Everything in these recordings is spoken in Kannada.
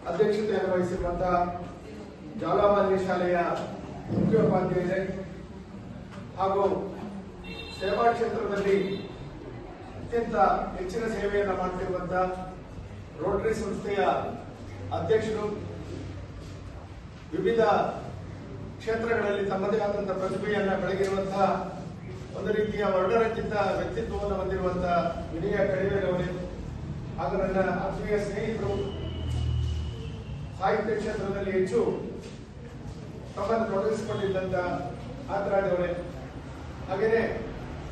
ಅಧ್ಯಕ್ಷತೆಯನ್ನು ವಹಿಸಿರುವಂತಹ ಜಾಲಮಾನ್ಯ ಶಾಲೆಯ ಮುಖ್ಯೋಪಾಧ್ಯಾಯರೇ ಹಾಗೂ ಸೇವಾ ಕ್ಷೇತ್ರದಲ್ಲಿ ಅತ್ಯಂತ ಹೆಚ್ಚಿನ ಸೇವೆಯನ್ನು ಮಾಡುತ್ತಿರುವಂತಹ ರೋಟರಿ ಸಂಸ್ಥೆಯ ಅಧ್ಯಕ್ಷರು, ವಿವಿಧ ಕ್ಷೇತ್ರಗಳಲ್ಲಿ ತಮ್ಮದೇ ಆದಂತಹ ಪ್ರತಿಭೆಯನ್ನು ಬೆಳಗಿರುವಂತಹ ಒಂದು ರೀತಿಯ ವರ್ಣರಂಜಿತ ವ್ಯಕ್ತಿತ್ವವನ್ನು ಹೊಂದಿರುವಂತಹ ವಿನಯ ಕಡಿವೆಯವರೇ ಹಾಗೂ ನನ್ನ ಆತ್ಮೀಯ ಸ್ನೇಹಿತರು, ಸಾಹಿತ್ಯ ಕ್ಷೇತ್ರದಲ್ಲಿ ಹೆಚ್ಚು ತಮ್ಮನ್ನು ತೊಡಗಿಸಿಕೊಂಡಿದ್ದಂತ ಮಾತನಾಡಿದವರೇ, ಹಾಗೆಯೇ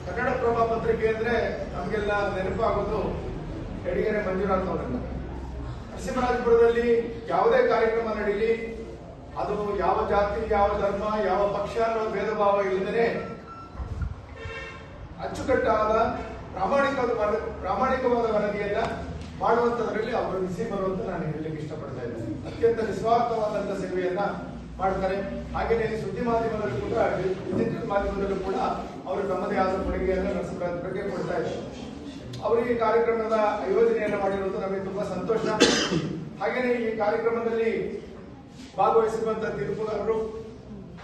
ಕನ್ನಡಪ್ರಭ ಪತ್ರಿಕೆ ಅಂದ್ರೆ ನಮಗೆಲ್ಲ ನೆನಪಾಗೋದು ಯಡಿಗೆರೆ ಮಂಜುನಾಥ್ ಅವರನ್ನ. ನರಸಿಂಹರಾಜಪುರದಲ್ಲಿ ಯಾವುದೇ ಕಾರ್ಯಕ್ರಮ ನಡೀಲಿ, ಅದು ಯಾವ ಜಾತಿ, ಯಾವ ಧರ್ಮ, ಯಾವ ಪಕ್ಷ ಅನ್ನೋ ಭೇದ ಭಾವ ಇಲ್ಲದೇ ಅಚ್ಚುಕಟ್ಟಾದ ಪ್ರಾಮಾಣಿಕವಾದ ವರದಿಯನ್ನ ಮಾಡುವಂತದ್ರಲ್ಲಿ ಅವರು ಬಿಸಿ ಬರುವಂತ ನಾನು ಹೇಳಲಿಕ್ಕೆ ಇಷ್ಟಪಡ್ತಾ ಇದ್ದೇನೆ. ಅತ್ಯಂತ ನಿಸ್ವಾರ್ಥವಾದಂತಹ ಸೇವೆಯನ್ನ ಮಾಡ್ತಾರೆ. ಹಾಗೆಯೇ ಸುದ್ದಿ ಮಾಧ್ಯಮದಲ್ಲೂ ಕೂಡ, ಡಿಜಿಟಲ್ ಮಾಧ್ಯಮದಲ್ಲೂ ಕೂಡ ಅವರು ತಮ್ಮದೇ ಆದ ಕೊಡುಗೆಯನ್ನು ನರಸಿಂಹರಾಜಪುರಕ್ಕೆ ಕೊಡ್ತಾ ಇದ್ದಾರೆ. ಅವರು ಈ ಕಾರ್ಯಕ್ರಮದ ಯೋಜನೆಯನ್ನು ಮಾಡಿರುವುದು ನಮಗೆ ತುಂಬಾ ಸಂತೋಷ. ಹಾಗೆಯೇ ಈ ಕಾರ್ಯಕ್ರಮದಲ್ಲಿ ಭಾಗವಹಿಸಿರುವಂತಹ ತೀರ್ಪುಗಾರರು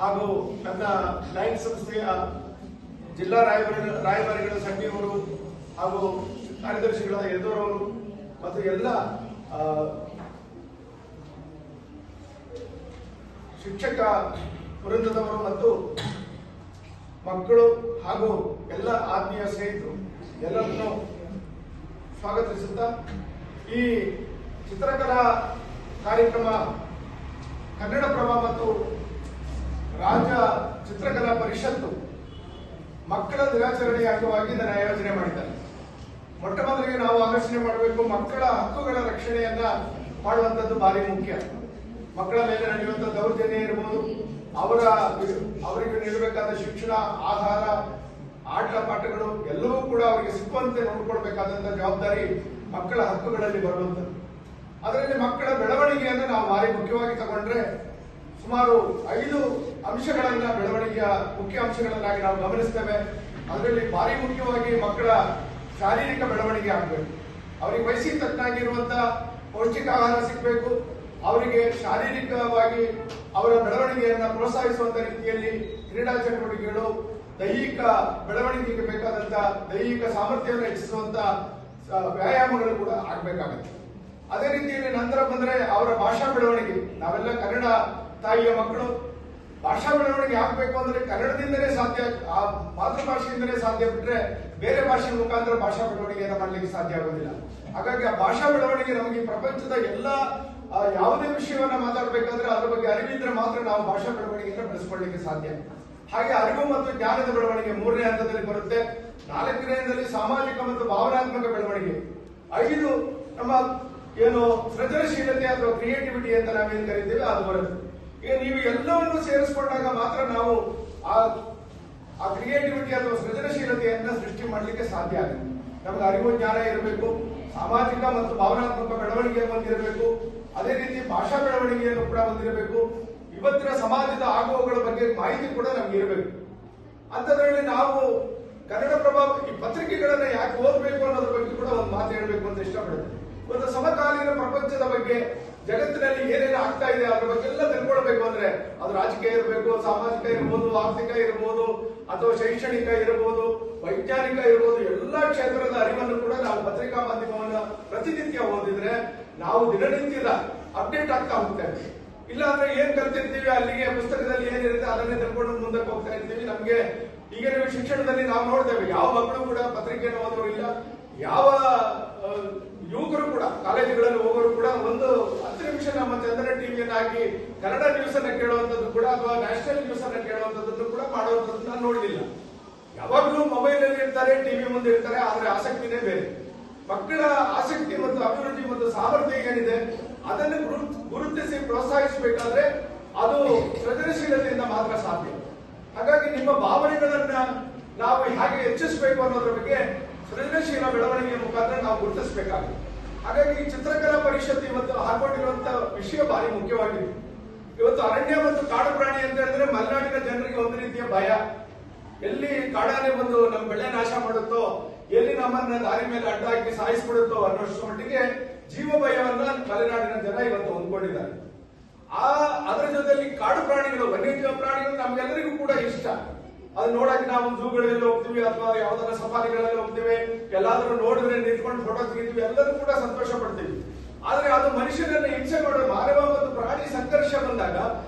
ಹಾಗೂ ನನ್ನ ಲಯನ್ಸ್ ಸಂಸ್ಥೆಯ ಜಿಲ್ಲಾ ರಾಯಭಾರಿಗಳ ಸಂಘಿಯವರು ಹಾಗೂ ಕಾರ್ಯದರ್ಶಿಗಳಾದ ಯದೂರವರು ಮತ್ತು ಎಲ್ಲ ಶಿಕ್ಷಕ ವೃಂದದವರು ಮತ್ತು ಮಕ್ಕಳು ಹಾಗೂ ಎಲ್ಲ ಆತ್ಮೀಯ ಸ್ನೇಹಿತರು ಎಲ್ಲರನ್ನು ಸ್ವಾಗತಿಸುತ್ತಾ, ಈ ಚಿತ್ರಕಲಾ ಕಾರ್ಯಕ್ರಮ ಕನ್ನಡಪ್ರಭ ಮತ್ತು ರಾಜ್ಯ ಚಿತ್ರಕಲಾ ಪರಿಷತ್ತು ಮಕ್ಕಳ ದಿನಾಚರಣೆಯ ಅಂಗವಾಗಿ ಇದನ್ನು ಆಯೋಜನೆ ಮಾಡಿದ್ದಾರೆ. ಮೊಟ್ಟ ಮೊದಲಿಗೆ ನಾವು ಆಲೋಚನೆ ಮಾಡಬೇಕು, ಮಕ್ಕಳ ಹಕ್ಕುಗಳ ರಕ್ಷಣೆಯನ್ನ ಮಾಡುವಂಥದ್ದು ಭಾರಿ ಮುಖ್ಯ. ಮಕ್ಕಳ ಮೇಲೆ ನಡೆಯುವಂಥ ದೌರ್ಜನ್ಯ ಇರಬಹುದು, ಅವರಿಗೆ ನೀಡಬೇಕಾದ ಶಿಕ್ಷಣ, ಆಹಾರ, ಆಟ ಪಾಠಗಳು ಎಲ್ಲವೂ ಕೂಡ ಅವರಿಗೆ ಸಿಕ್ಕುವಂತೆ ನೋಡಿಕೊಳ್ಬೇಕಾದಂತ ಜವಾಬ್ದಾರಿ ಮಕ್ಕಳ ಹಕ್ಕುಗಳಲ್ಲಿ ಬರುವಂಥದ್ದು. ಅದರಲ್ಲಿ ಮಕ್ಕಳ ಬೆಳವಣಿಗೆಯನ್ನು ನಾವು ಭಾರಿ ಮುಖ್ಯವಾಗಿ ತಗೊಂಡ್ರೆ ಸುಮಾರು 5 ಅಂಶಗಳನ್ನ ಬೆಳವಣಿಗೆಯ ಮುಖ್ಯ ಅಂಶಗಳನ್ನಾಗಿ ನಾವು ಗಮನಿಸ್ತೇವೆ. ಅದರಲ್ಲಿ ಭಾರಿ ಮುಖ್ಯವಾಗಿ ಮಕ್ಕಳ ಶಾರೀರಿಕ ಬೆಳವಣಿಗೆ ಆಗಬೇಕು. ಅವರಿಗೆ ವಯಸ್ಸಿಗೆ ತಕ್ಕನಾಗಿರುವಂತಹ ಪೌಷ್ಟಿಕ ಆಹಾರ ಸಿಗಬೇಕು. ಅವರಿಗೆ ಶಾರೀರಿಕವಾಗಿ ಅವರ ಬೆಳವಣಿಗೆಯನ್ನು ಪ್ರೋತ್ಸಾಹಿಸುವಂತ ರೀತಿಯಲ್ಲಿ ಕ್ರೀಡಾ ಚಟುವಟಿಕೆಗಳು, ದೈಹಿಕ ಬೆಳವಣಿಗೆಗೆ ಬೇಕಾದಂತಹ ದೈಹಿಕ ಸಾಮರ್ಥ್ಯವನ್ನು ಹೆಚ್ಚಿಸುವಂತ ವ್ಯಾಯಾಮಗಳು ಕೂಡ ಆಗಬೇಕಾಗುತ್ತೆ. ಅದೇ ರೀತಿಯಲ್ಲಿ ನಂತರ ಬಂದ್ರೆ ಅವರ ಭಾಷಾ ಬೆಳವಣಿಗೆ. ನಾವೆಲ್ಲ ಕನ್ನಡ ತಾಯಿಯ ಮಕ್ಕಳು. ಭಾಷಾ ಬೆಳವಣಿಗೆ ಆಗ್ಬೇಕು ಅಂದ್ರೆ ಕನ್ನಡದಿಂದಲೇ ಸಾಧ್ಯ, ಆ ಮಾತೃಭಾಷೆಯಿಂದಲೇ ಸಾಧ್ಯ, ಬಿಟ್ರೆ ಬೇರೆ ಭಾಷೆ ಮುಖಾಂತರ ಭಾಷಾ ಬೆಳವಣಿಗೆಯನ್ನು ಮಾಡಲಿಕ್ಕೆ ಸಾಧ್ಯ ಆಗೋದಿಲ್ಲ. ಹಾಗಾಗಿ ಆ ಭಾಷಾ ಬೆಳವಣಿಗೆ ನಮಗೆ ಪ್ರಪಂಚದ ಎಲ್ಲ ಯಾವುದೇ ವಿಷಯವನ್ನ ಮಾತಾಡಬೇಕಾದ್ರೆ ಅದ್ರ ಬಗ್ಗೆ ಅರಿವಿದ್ರೆ ಮಾತ್ರ ನಾವು ಭಾಷಾ ಬೆಳವಣಿಗೆಯನ್ನು ಬೆಳೆಸ್ಕೊಳ್ಳಿಕ್ಕೆ ಸಾಧ್ಯ. ಹಾಗೆ ಅರಿವು ಮತ್ತು ಜ್ಞಾನದ ಬೆಳವಣಿಗೆ 3ನೇ ಹಂತದಲ್ಲಿ ಬರುತ್ತೆ. 4ನೇ ಹಂತದಲ್ಲಿ ಸಾಮಾಜಿಕ ಮತ್ತು ಭಾವನಾತ್ಮಕ ಬೆಳವಣಿಗೆ. 5 ನಮ್ಮ ಏನು ಸೃಜನಶೀಲತೆ ಅಥವಾ ಕ್ರಿಯೇಟಿವಿಟಿ ಅಂತ ನಾವೇನು ಕರಿತೀವಿ ಅದು ಬರುತ್ತೆ. ಈಗ ನೀವು ಎಲ್ಲವನ್ನು ಸೇರಿಸಿಕೊಂಡಾಗ ಮಾತ್ರ ನಾವು ಆ ಕ್ರಿಯೇಟಿವಿಟಿ ಅಥವಾ ಸೃಜನಶೀಲತೆಯನ್ನ ಸೃಷ್ಟಿ ಮಾಡಲಿಕ್ಕೆ ಸಾಧ್ಯ ಆಗುತ್ತೆ. ನಮ್ಗೆ ಅರಿವು ಜ್ಞಾನ ಇರಬೇಕು, ಸಾಮಾಜಿಕ ಮತ್ತು ಭಾವನಾತ್ಮಕ ಬೆಳವಣಿಗೆ ಹೊಂದಿರಬೇಕು, ಅದೇ ರೀತಿ ಭಾಷಾ ಬೆಳವಣಿಗೆಯನ್ನು ಕೂಡ ಹೊಂದಿರಬೇಕು. ಇವತ್ತಿನ ಸಮಾಜದ ಆಗುವಗಳ ಬಗ್ಗೆ ಮಾಹಿತಿ ಕೂಡ ನಮ್ಗೆ ಇರಬೇಕು. ಅಂತದ್ರಲ್ಲಿ ನಾವು ಕನ್ನಡಪ್ರಭ ಈ ಪತ್ರಿಕೆಗಳನ್ನ ಯಾಕೆ ಓದಬೇಕು ಅನ್ನೋದ್ರ ಬಗ್ಗೆ ಕೂಡ ಒಂದು ಮಾತು ಹೇಳಬೇಕು ಅಂತ ಇಷ್ಟಪಡುತ್ತೆ. ಒಂದು ಸಮಕಾಲೀನ ಪ್ರಪಂಚದ ಬಗ್ಗೆ, ಜಗತ್ತಿನಲ್ಲಿ ಏನೇನು ಆಗ್ತಾ ಇದೆ ಅದ್ರ ಬಗ್ಗೆ ಎಲ್ಲ ತಿಳ್ಕೊಳ್ಬೇಕು ಅಂದ್ರೆ ಅದು ರಾಜಕೀಯ ಇರಬೇಕು, ಸಾಮಾಜಿಕ ಇರಬಹುದು, ಆರ್ಥಿಕ ಇರಬಹುದು, ಅಥವಾ ಶೈಕ್ಷಣಿಕ ಇರಬಹುದು, ವೈಜ್ಞಾನಿಕ ಇರಬಹುದು, ಎಲ್ಲಾ ಕ್ಷೇತ್ರದ ಅರಿವನ್ನು ಕೂಡ ನಾವು ಪತ್ರಿಕಾ ಮಾಧ್ಯಮವನ್ನ ಪ್ರತಿನಿತ್ಯ ಓದಿದ್ರೆ ನಾವು ದಿನನಿತ್ಯದ ಅಪ್ಡೇಟ್ ಆಗ್ತಾ ಹೋಗ್ತೇವೆ. ಇಲ್ಲ ಅಂದ್ರೆ ಏನ್ ಕಲ್ತಿರ್ತೀವಿ ಅಲ್ಲಿಗೆ ಪುಸ್ತಕದಲ್ಲಿ ಏನಿರುತ್ತೆ ಅದನ್ನೇ ತಿಳ್ಕೊಂಡು ಮುಂದಕ್ಕೆ ಹೋಗ್ತಾ ಇರ್ತೀವಿ. ನಮ್ಗೆ ಈಗ ಶಿಕ್ಷಣದಲ್ಲಿ ನಾವು ನೋಡ್ತೇವೆ, ಯಾವ ಮಕ್ಕಳು ಕೂಡ ಪತ್ರಿಕೆಯನ್ನು ಓದೋರು ಇಲ್ಲ, ಯಾವ ಯುವಕರು ಕೂಡ ಕಾಲೇಜುಗಳಲ್ಲಿ ಹೋಗೋರು ಕೂಡ ಒಂದು 10 ನಿಮಿಷ ನಮ್ಮ ಚಂದನ ಟಿವಿಯನ್ನು ಹಾಕಿ ಕನ್ನಡ ನ್ಯೂಸ್ ಅನ್ನ ಕೇಳುವಂತದ್ದು ಕೂಡ ಅಥವಾ ನ್ಯಾಷನಲ್ ನ್ಯೂಸ್ ಅನ್ನ ಕೇಳುವಂತದ್ದು ಕೂಡ ಮಾಡುವಂತದ್ದು ನಾನು ನೋಡಲಿಲ್ಲ. ಯಾವಾಗಲೂ ಮೊಬೈಲ್ ಅಲ್ಲಿ ಇರ್ತಾರೆ, ಟಿವಿ ಮುಂದೆ ಇರ್ತಾರೆ, ಆದ್ರೆ ಆಸಕ್ತಿನೇ ಬೇರೆ. ಮಕ್ಕಳ ಆಸಕ್ತಿ ಮತ್ತು ಅಭಿವೃದ್ಧಿ ಮತ್ತು ಸಾಮರ್ಥ್ಯ ಏನಿದೆ ಅದನ್ನು ಗುರುತಿಸಿ ಪ್ರೋತ್ಸಾಹಿಸಬೇಕಾದ್ರೆ ಅದು ಸೃಜನಶೀಲತೆಯಿಂದ ಮಾತ್ರ ಸಾಧ್ಯ. ಹಾಗಾಗಿ ನಿಮ್ಮ ಭಾವನೆಗಳನ್ನ ನಾವು ಹೇಗೆ ಹೆಚ್ಚಿಸಬೇಕು ಅನ್ನೋದ್ರ ಬಗ್ಗೆ ಸೃಜನಶೀಲ ಬೆಳವಣಿಗೆಯ ಮುಖಾಂತರ ನಾವು ಗುರುತಿಸಬೇಕಾಗಿದೆ. ಹಾಗಾಗಿ ಈ ಚಿತ್ರಕಲಾ ಪರಿಷತ್ ಇವತ್ತು ಹಾಕೊಂಡಿರುವಂತಹ ವಿಷಯ ಭಾರಿ ಮುಖ್ಯವಾಗಿದೆ. ಇವತ್ತು ಅರಣ್ಯ ಮತ್ತು ಕಾಡು ಪ್ರಾಣಿ ಅಂತ ಹೇಳಿದ್ರೆ ಮಲೆನಾಡಿನ ಜನರಿಗೆ ಒಂದು ರೀತಿಯ ಭಯ. ಎಲ್ಲಿ ಕಾಡಾನೆ ಬಂದು ನಮ್ಮ ಬೆಳೆ ನಾಶ ಮಾಡುತ್ತೋ, ಎಲ್ಲಿ ನಮ್ಮನ್ನ ದಾರಿ ಮೇಲೆ ಅಡ್ಡ ಹಾಕಿ ಸಾಯಿಸ್ಬಿಡುತ್ತೋ ಅನ್ನೋಷ್ಟು ಮಟ್ಟಿಗೆ ಜೀವ ಭಯವನ್ನ ಮಲೆನಾಡಿನ ಜನ ಇವತ್ತು ಹೊಂದ್ಕೊಂಡಿದ್ದಾರೆ. ಅದರ ಜೊತೆಲಿ ಕಾಡು ಪ್ರಾಣಿಗಳು, ವನ್ಯಜೀವ ಪ್ರಾಣಿಗಳು ನಮ್ಗೆಲ್ಲರಿಗೂ ಕೂಡ ಇಷ್ಟ. ಅದು ನೋಡಕ್ಕೆ ನಾವು ಝೂಗಳಲ್ಲಿ ಹೋಗ್ತೀವಿ ಅಥವಾ ಯಾವ್ದಾರ ಸಫಾರಿಗಳಲ್ಲಿ ಹೋಗ್ತೀವಿ, ಎಲ್ಲಾದ್ರೂ ನೋಡಿದ್ರೆ ನಿಂತ್ಕೊಂಡು ಫೋಟೋ ತೆಗಿತೀವಿ, ಎಲ್ಲರೂ ಕೂಡ ಸಂತೋಷ ಪಡ್ತೀವಿ. ಆದ್ರೆ ಅದು ಮನುಷ್ಯನನ್ನ ಹಿಂಸೆ ಮಾಡೋ ಮಾನವ ಮತ್ತು ಪ್ರಾಣಿ ಸಂಘರ್ಷ ಬಂದಾಗ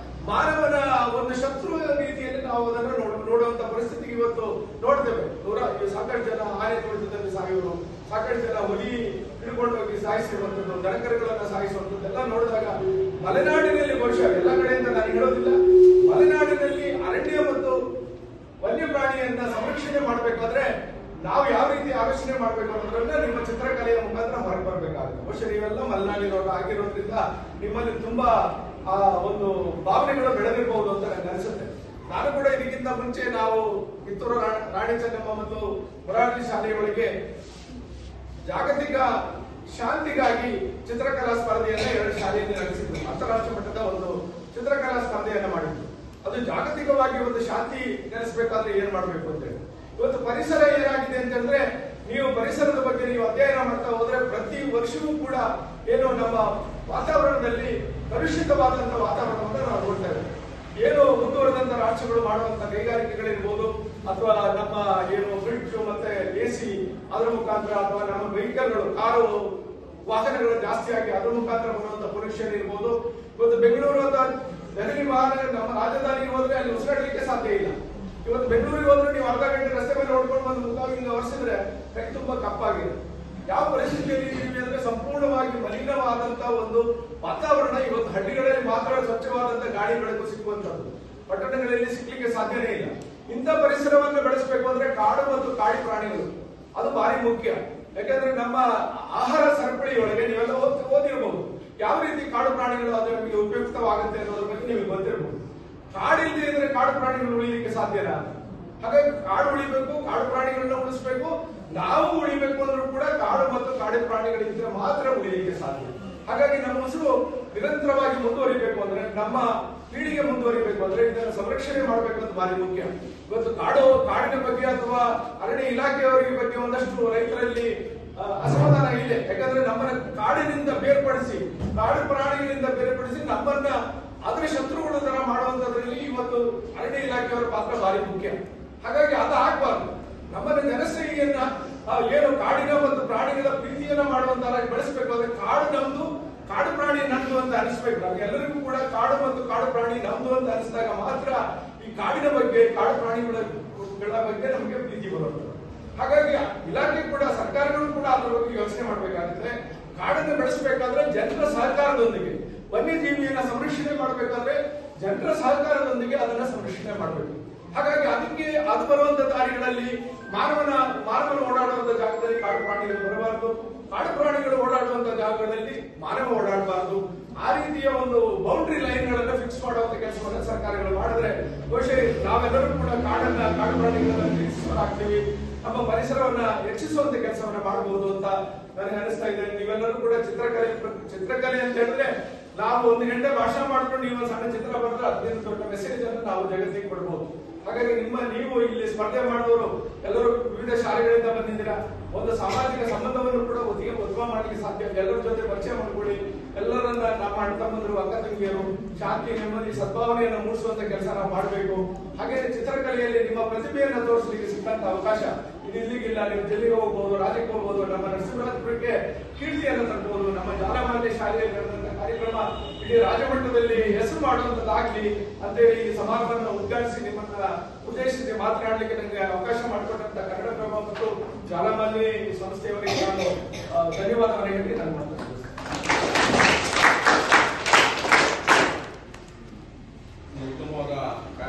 ಮಾನವನ ಒಂದು ಶತ್ರು ರೀತಿಯಲ್ಲಿ ನಾವು ಅದನ್ನು ನೋಡುವಂತ ಪರಿಸ್ಥಿತಿಗೆ ಇವತ್ತು ನೋಡ್ತೇವೆ. ಸಾಕಷ್ಟು ಜನ ಆನೆ ತುಳಿತದಲ್ಲಿ ಸಾಯುವರು, ಸಾಕಷ್ಟು ಜನ ಹುಲಿ ಹಿಡ್ಕೊಂಡು ಹೋಗಿ ಸಾಯಿಸಿರುವಂತದ್ದು, ದನಕರುಗಳನ್ನ ಸಾಯಿಸುವಂತದ್ದೆಲ್ಲ ನೋಡಿದಾಗ ಮಲೆನಾಡಿನಲ್ಲಿ ಬಹುಶಃ ಎಲ್ಲ ಕಡೆಯಿಂದ ನಾನು ಹೇಳೋದಿಲ್ಲ, ಮಲೆನಾಡಿನಲ್ಲಿ ಅರಣ್ಯ ಮತ್ತು ವನ್ಯಪ್ರಾಣಿಯನ್ನ ಸಂರಕ್ಷಣೆ ಮಾಡ್ಬೇಕಾದ್ರೆ ನಾವು ಯಾವ ರೀತಿ ಆಲೋಚನೆ ಮಾಡ್ಬೇಕು ಅನ್ನೋದ್ರನ್ನ ನಿಮ್ಮ ಚಿತ್ರಕಲೆಯ ಮುಖಾಂತರ ಹೊರಗೆ ಬರ್ಬೇಕಾಗುತ್ತೆ. ಬಹುಶಃ ನೀವೆಲ್ಲ ಮಲೆನಾಡಿನವರು ಆಗಿರೋದ್ರಿಂದ ನಿಮ್ಮಲ್ಲಿ ತುಂಬಾ ಒಂದು ಭಾವನೆಗಳು ಬೆಳೆದಿರಬಹುದು ಅಂತ ನನಗೆ ಅನಿಸುತ್ತೆ. ನಾನು ಕೂಡ ಇದಕ್ಕಿಂತ ಮುಂಚೆ ನಾವು ಕಿತ್ತೂರು ರಾಣಿ ಚೆನ್ನಮ್ಮ ಮತ್ತು ಮೊರಾರ್ಜಿ ಶಾಲೆಗಳಿಗೆ ಜಾಗತಿಕ ಶಾಂತಿಗಾಗಿ ಚಿತ್ರಕಲಾ ಸ್ಪರ್ಧೆಯನ್ನ 2 ಶಾಲೆಯಲ್ಲಿ ನಡೆಸಿದ್ರು. ಅಂತಾರಾಷ್ಟ್ರೀಯ ಮಟ್ಟದ ಒಂದು ಚಿತ್ರಕಲಾ ಸ್ಪರ್ಧೆಯನ್ನ ಮಾಡಿದ್ರು. ಅದು ಜಾಗತಿಕವಾಗಿ ಒಂದು ಶಾಂತಿ ನೆಲೆಸಬೇಕಾದ್ರೆ ಏನ್ ಮಾಡ್ಬೇಕು ಅಂತ ಹೇಳಿ. ಇವತ್ತು ಪರಿಸರ ಏನಾಗಿದೆ ಅಂತಂದ್ರೆ, ನೀವು ಪರಿಸರದ ಬಗ್ಗೆ ನೀವು ಅಧ್ಯಯನ ಮಾಡ್ತಾ ಹೋದ್ರೆ ಪ್ರತಿ ವರ್ಷವೂ ಕೂಡ ಏನು ನಮ್ಮ ವಾತಾವರಣದಲ್ಲಿ ಕಲುಷಿತವಾದಂತಹ ವಾತಾವರಣವನ್ನು ನಾವು ನೋಡ್ತೇವೆ. ಏನು ಮುಂದುವರೆದಂತ ರಾಷ್ಟ್ರಗಳು ಮಾಡುವಂತ ಕೈಗಾರಿಕೆಗಳಿರ್ಬೋದು, ಅಥವಾ ನಮ್ಮ ಏನು ಫ್ರಿಡ್ಜ್ ಮತ್ತೆ AC ಅದರ ಮುಖಾಂತರ, ಅಥವಾ ನಮ್ಮ ವೆಹಿಕಲ್ಗಳು, ಕಾರು ವಾಹನಗಳು ಜಾಸ್ತಿ ಆಗಿ ಅದರ ಮುಖಾಂತರ ಬರುವಂತ ಪೊಲ್ಯೂಷನ್ ಇರ್ಬೋದು. ಇವತ್ತು ಬೆಂಗಳೂರು ಅಥವಾ ದೆಹಲಿ ಮಹಾನಗರ ನಮ್ಮ ರಾಜಧಾನಿಗೆ ಹೋದ್ರೆ ಅಲ್ಲಿ ಉಸಿರಾಡಲಿಕ್ಕೆ ಸಾಧ್ಯ ಇಲ್ಲ. ಇವತ್ತು ಬೆಂಗಳೂರಿಗೆ ಹೋದ್ರೆ ನೀವು ಅರ್ಧ ಗಂಟೆ ರಸ್ತೆ ಮೇಲೆ ನೋಡ್ಕೊಂಡು ಬಂದು ಮುಖಾವಿಂದ ಒರೆಸಿದ್ರೆ ಕೈ ತುಂಬಾ ಕಪ್ಪಾಗಿದೆ. ಯಾವ ಪರಿಸ್ಥಿತಿಯಲ್ಲಿ ಇದ್ದೀವಿ ಅಂದ್ರೆ ಸಂಪೂರ್ಣವಾಗಿ ಮಲಿನವಾದಂತ ಒಂದು ವಾತಾವರಣ. ಇವತ್ತು ಹಳ್ಳಿಗಳಲ್ಲಿ ಮಾತ್ರ ಸ್ವಚ್ಛವಾದಂತ ಗಾಳಿ ಬೆಳಕು ಸಿಕ್ಕುವಂತದ್ದು, ಪಟ್ಟಣಗಳಲ್ಲಿ ಸಿಗ್ಲಿಕ್ಕೆ ಸಾಧ್ಯನೇ ಇಲ್ಲ. ಇಂಥ ಪರಿಸರವನ್ನು ಬೆಳೆಸಬೇಕು ಅಂದ್ರೆ ಕಾಡು ಮತ್ತು ಕಾಡಿ ಪ್ರಾಣಿಗಳು ಅದು ಭಾರಿ ಮುಖ್ಯ. ಯಾಕಂದ್ರೆ ನಮ್ಮ ಆಹಾರ ಸರಪಳಿಯೊಳಗೆ ನೀವೆಲ್ಲ ಓದಿರಬಹುದು ಯಾವ ರೀತಿ ಕಾಡು ಪ್ರಾಣಿಗಳು ಅದು ನಮಗೆ ಉಪಯುಕ್ತವಾಗುತ್ತೆ ಅನ್ನೋದ್ರ ಬಗ್ಗೆ ನಿಮಗೆ ಗೊತ್ತಿರಬಹುದು. ಕಾಡಿಲ್ಲದೆ ಇದ್ರೆ ಕಾಡು ಪ್ರಾಣಿಗಳು ಉಳಿಲಿಕ್ಕೆ ಸಾಧ್ಯನಾ? ಹಾಗಾಗಿ ಕಾಡು ಉಳಿಬೇಕು, ಕಾಡು ಪ್ರಾಣಿಗಳನ್ನ ಉಳಿಸಬೇಕು. ನಾವು ಉಳಿಬೇಕು ಅಂದ್ರೂ ಕೂಡ ಕಾಡು ಮತ್ತು ಕಾಡು ಪ್ರಾಣಿಗಳಿದ್ರೆ ಮಾತ್ರ ಉಳಿಲಿಕ್ಕೆ ಸಾಧ್ಯ. ಹಾಗಾಗಿ ನಮ್ಮ ಉಸಿರು ನಿರಂತರವಾಗಿ ಮುಂದುವರಿಬೇಕು ಅಂದ್ರೆ, ನಮ್ಮ ಪೀಳಿಗೆ ಮುಂದುವರಿಬೇಕು ಅಂದ್ರೆ ಇದನ್ನು ಸಂರಕ್ಷಣೆ ಮಾಡಬೇಕಂತ ಭಾರಿ ಮುಖ್ಯ. ಇವತ್ತು ಕಾಡಿನ ಬಗ್ಗೆ ಅಥವಾ ಅರಣ್ಯ ಇಲಾಖೆಯವರಿಗೆ ಬಗ್ಗೆ ಒಂದಷ್ಟು ರೈತರಲ್ಲಿ ಅಸಮಾಧಾನ ಇದೆ. ಯಾಕಂದ್ರೆ ನಮ್ಮನ್ನ ಕಾಡಿನಿಂದ ಬೇರ್ಪಡಿಸಿ, ಕಾಡು ಪ್ರಾಣಿಗಳಿಂದ ಬೇರ್ಪಡಿಸಿ ನಮ್ಮನ್ನ ಅದರ ಶತ್ರುಗಳ ತರ ಮಾಡುವಂತದ್ರಲ್ಲಿ ಇವತ್ತು ಅರಣ್ಯ ಇಲಾಖೆಯವರ ಪಾತ್ರ ಭಾರಿ ಮುಖ್ಯ. ಹಾಗಾಗಿ ಅದು ಆಗ್ಬಾರ್ದು. ನಮ್ಮನ್ನ ಜನಸೇವೆಯನ್ನ ಏನು ಕಾಡಿನ ಮತ್ತು ಪ್ರಾಣಿಗಳ ಪ್ರೀತಿಯನ್ನ ಮಾಡುವಂತ ಬೆಳೆಸಬೇಕು ಅಂದ್ರೆ ಕಾಡು ನಮ್ದು, ಕಾಡು ಪ್ರಾಣಿ ನಮ್ದು ಅಂತ ಅನಿಸ್ಬೇಕು. ಎಲ್ಲರಿಗೂ ಕೂಡ ಕಾಡು ಮತ್ತು ಕಾಡು ಪ್ರಾಣಿ ನಮ್ದು ಅಂತ ಅನಿಸಿದಾಗ ಮಾತ್ರ ಈ ಕಾಡಿನ ಬಗ್ಗೆ, ಕಾಡು ಪ್ರಾಣಿಗಳ ಬಗ್ಗೆ ನಮಗೆ ಪ್ರೀತಿ ಬರುತ್ತದೆ. ಹಾಗಾಗಿ ಇಲಾಖೆ ಕೂಡ, ಸರ್ಕಾರಗಳು ಕೂಡ ಅದರ ಬಗ್ಗೆ ಯೋಚನೆ ಮಾಡಬೇಕಾಗುತ್ತೆ. ಕಾಡನ್ನು ಬೆಳೆಸಬೇಕಾದ್ರೆ ಜನರ ಸಹಕಾರದೊಂದಿಗೆ, ವನ್ಯಜೀವಿಯನ್ನ ಸಂರಕ್ಷಣೆ ಮಾಡಬೇಕಾದ್ರೆ ಜನರ ಸಹಕಾರದೊಂದಿಗೆ ಅದನ್ನ ಸಂರಕ್ಷಣೆ ಮಾಡಬೇಕು. ಹಾಗಾಗಿ ಅದಕ್ಕೆ ಅದು ಬರುವಂತ ದಾರಿಗಳಲ್ಲಿ ಮಾನವನ ಓಡಾಡುವಂತ ಜಾಗದಲ್ಲಿ ಕಾಡು ಪ್ರಾಣಿಗಳು ಬರಬಾರದು, ಕಾಡು ಪ್ರಾಣಿಗಳು ಓಡಾಡುವಂತ ಜಾಗಗಳಲ್ಲಿ ಮಾನವ ಓಡಾಡಬಾರದು. ಆ ರೀತಿಯ ಒಂದು ಬೌಂಡ್ರಿ ಲೈನ್ ಗಳನ್ನ ಫಿಕ್ಸ್ ಮಾಡುವಂತ ಕೆಲಸವನ್ನ ಸರ್ಕಾರಗಳು ಮಾಡಿದ್ರೆ ಬಹುಶಃ ನಾವೆಲ್ಲರೂ ಕೂಡ ಕಾಡು ಪ್ರಾಣಿಗಳನ್ನ ನಿಲ್ಲಿಸುವರಾಗ್ತೀವಿ, ನಮ್ಮ ಪರಿಸರವನ್ನ ಹೆಚ್ಚಿಸುವಂತ ಕೆಲಸವನ್ನ ಮಾಡಬಹುದು ಅಂತ ನನಗೆ ಅನಿಸ್ತಾ ಇದೆ. ನೀವೆಲ್ಲರೂ ಕೂಡ ಚಿತ್ರಕಲೆ ಅಂತ ಹೇಳಿದ್ರೆ ನಾವು 1 ಗಂಟೆ ಭಾಷಣ ಮಾಡ್ಕೊಂಡು ನೀವು ಒಂದು ಸಣ್ಣ ಚಿತ್ರ ಬರೆದ್ರೆ ಅತ್ಯಂತ ದೊಡ್ಡ ಮೆಸೇಜ್ ಅನ್ನು ನಾವು ಜಗತ್ತಿಗೆ ಕೊಡಬಹುದು. ಹಾಗಾಗಿ ನೀವು ಇಲ್ಲಿ ಸ್ಪರ್ಧೆ ಮಾಡುವವರು ಎಲ್ಲರೂ ವಿವಿಧ ಶಾಲೆಗಳಿಂದ ಬಂದಿದ್ದೀರಾ. ಒಂದು ಸಾಮಾಜಿಕ ಸಂಬಂಧವನ್ನು ಕೂಡ ಉದ್ಯಮ ಮಾಡಲಿಕ್ಕೆ ಸಾಧ್ಯ. ಎಲ್ಲರ ಜೊತೆ ಪರಿಚಯ ಮಾಡ್ಕೊಳ್ಳಿ. ಎಲ್ಲರನ್ನ ನಮ್ಮ ಅಣ್ಣ ತಮ್ಮಂದರು, ಅಕ್ಕ ತಂಗಿಯರು, ಶಾಂತಿ, ನೆಮ್ಮದಿ, ಸದ್ಭಾವನೆಯನ್ನು ಮೂಡಿಸುವಂತ ಕೆಲಸ ನಾವು ಮಾಡಬೇಕು. ಹಾಗೆ ಚಿತ್ರಕಲೆಯಲ್ಲಿ ನಿಮ್ಮ ಪ್ರತಿಭೆಯನ್ನು ತೋರಿಸಲಿಕ್ಕೆ ಸಿಕ್ಕಂತ ಅವಕಾಶ ಇದು ಇಲ್ಲಿಗಿಲ್ಲ. ನೀವು ಡೆಲ್ಲಿಗೆ ಹೋಗ್ಬೋದು, ರಾಜ್ಯಕ್ಕೆ ಹೋಗ್ಬೋದು, ನಮ್ಮ ನರಸಿಂಹರಾಜಪುರಕ್ಕೆ ಕೀರ್ತಿಯನ್ನು ತರಬಹುದು. ನಮ್ಮ ಜಾಲಮಾನ್ಯ ಶಾಲೆಯಲ್ಲಿ ನಡೆದಂತ ಕಾರ್ಯಕ್ರಮ ಇಡೀ ರಾಜಮಟ್ಟದಲ್ಲಿ ಹೆಸರು ಮಾಡುವಂತದ್ದಾಗ್ಲಿ ಅಂತೇಳಿ ಈ ಸಮಾರಂಭವನ್ನು ಉದ್ಘಾಟಿಸಿ ನಿಮ್ಮನ್ನ ಉದ್ದೇಶಿಸಿ ಮಾತನಾಡಲಿಕ್ಕೆ ನನಗೆ ಅವಕಾಶ ಮಾಡಿಕೊಟ್ಟಂತ ಕನ್ನಡಪ್ರಭ ಮತ್ತು ಜಾಲಮಾನ್ಯ ಸಂಸ್ಥೆಯವರಿಗೆ ನಾನು ಧನ್ಯವಾದವನ್ನು ಹೇಳಿ ನಾನು